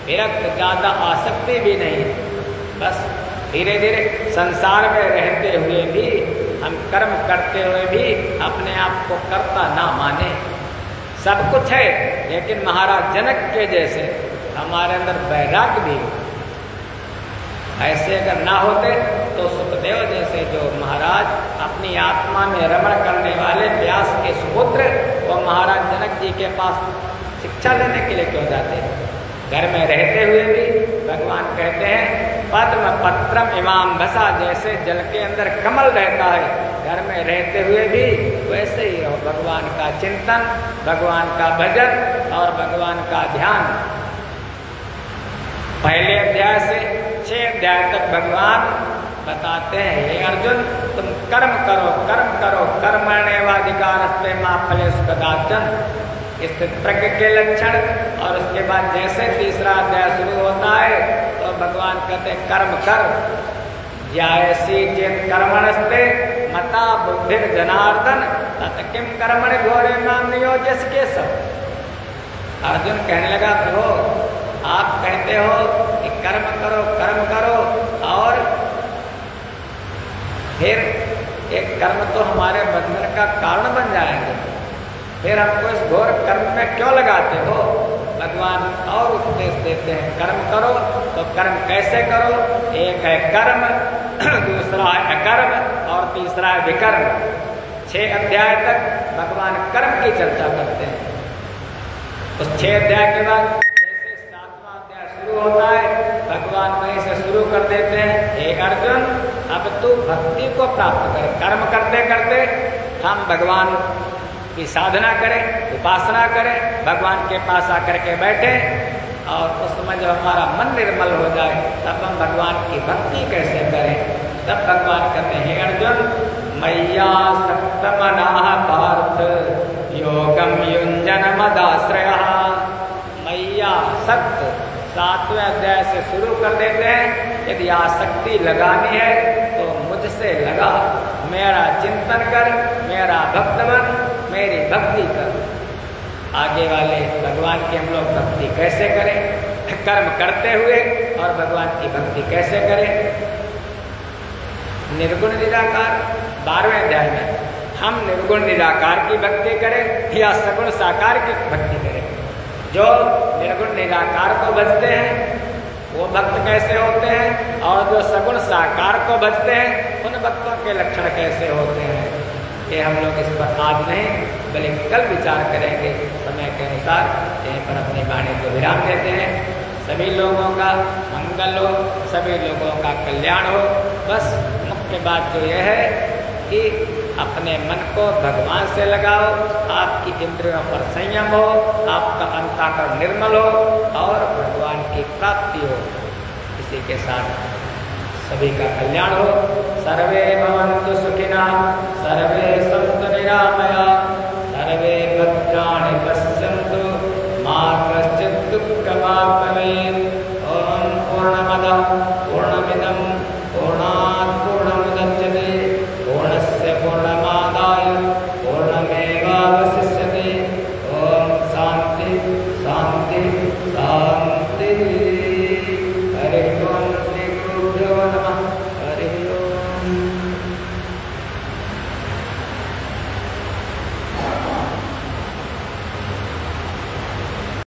Speaker 1: विरक्त ज्यादा आसक्ति भी नहीं। बस धीरे धीरे संसार में रहते हुए भी, हम कर्म करते हुए भी अपने आप को कर्ता ना माने। सब कुछ है, लेकिन महाराज जनक के जैसे हमारे अंदर वैराग्य भी, ऐसे अगर ना होते तो सुखदेव जैसे जो महाराज अपनी आत्मा में रमण करने वाले व्यास के सुपुत्र, वो महाराज जनक जी के पास शिक्षा लेने के लिए क्यों जाते हैं? घर में रहते हुए भी भगवान कहते हैं पद्म पत्रम इमाम बसा, जैसे जल के अंदर कमल रहता है, घर में रहते हुए भी वैसे ही रहो। भगवान का चिंतन, भगवान का भजन और भगवान का ध्यान। पहले अध्याय से 6 अध्याय तक भगवान बताते हैं, हे अर्जुन तुम कर्म करो, कर्म करो, कर्मण्येवाधिकारस्ते मा फलेषु कदाचन, स्थित प्रज्ञ के लक्षण। और उसके बाद जैसे तीसरा अध्याय शुरू होता है तो भगवान कहते हैं कर्म कर, ज्यायसी चेत कर्मणस्ते मता बुद्धि जनार्दन तत् किम कर्मणि घोरे माम नियोज्यसि केशव। अर्जुन कहने लगा, प्रभु आप कहते हो कि कर्म करो, कर्म करो, और फिर एक कर्म तो हमारे बंधन का कारण बन जाएंगे, फिर हमको इस घोर कर्म में क्यों लगाते हो? भगवान और उपदेश देते हैं, कर्म करो। तो कर्म कैसे करो? एक है कर्म, दूसरा है अकर्म और तीसरा है विकर्म। 6 अध्याय तक भगवान कर्म की चर्चा करते हैं। उस 6 अध्याय के बाद जैसे 7वां अध्याय शुरू होता है, भगवान वहीं से शुरू कर देते हैं, हे अर्जुन अब तू भक्ति को प्राप्त कर। कर्म करते करते हम भगवान की साधना करें, उपासना करें, भगवान के पास आकर के बैठे, और उस समय जब हमारा मन निर्मल हो जाए तब हम भगवान की भक्ति कैसे करें? तब भगवान कहते हैं, अर्जुन मैया सक्तमनाः पार्थ योगम युञ्जन मदाश्रयः। मैया सक्त 7वें अध्याय से शुरू कर देते हैं, यदि आसक्ति लगानी है तो मुझसे लगा, मेरा चिंतन कर, मेरा भक्त बन, मेरी भक्ति कर। आगे वाले भगवान की हम लोग भक्ति कैसे करें? कर्म करते हुए, और भगवान की भक्ति कैसे करें? निर्गुण निराकार 12वें अध्याय में हम निर्गुण निराकार की भक्ति करें या सगुण साकार की भक्ति करें। जो निर्गुण निराकार को भजते हैं वो भक्त कैसे होते हैं, और जो सगुण साकार को भजते हैं उन भक्तों के लक्षण कैसे होते हैं, ये हम लोग इस पर आज नहीं बल्कि कल विचार करेंगे। समय के अनुसार यहीं पर अपनी वाणी को विराम देते हैं। सभी लोगों का मंगल हो, सभी लोगों का कल्याण हो। बस मुख्य बात जो यह है कि अपने मन को भगवान से लगाओ, आपकी इंद्रियों पर संयम हो, आपका अंतःकरण निर्मल हो और भगवान की प्राप्ति हो। इसी के साथ सभी का कल्याण हो। सर्वे भवन्तु सुखिनः, सर्वे सन्तु निरामया।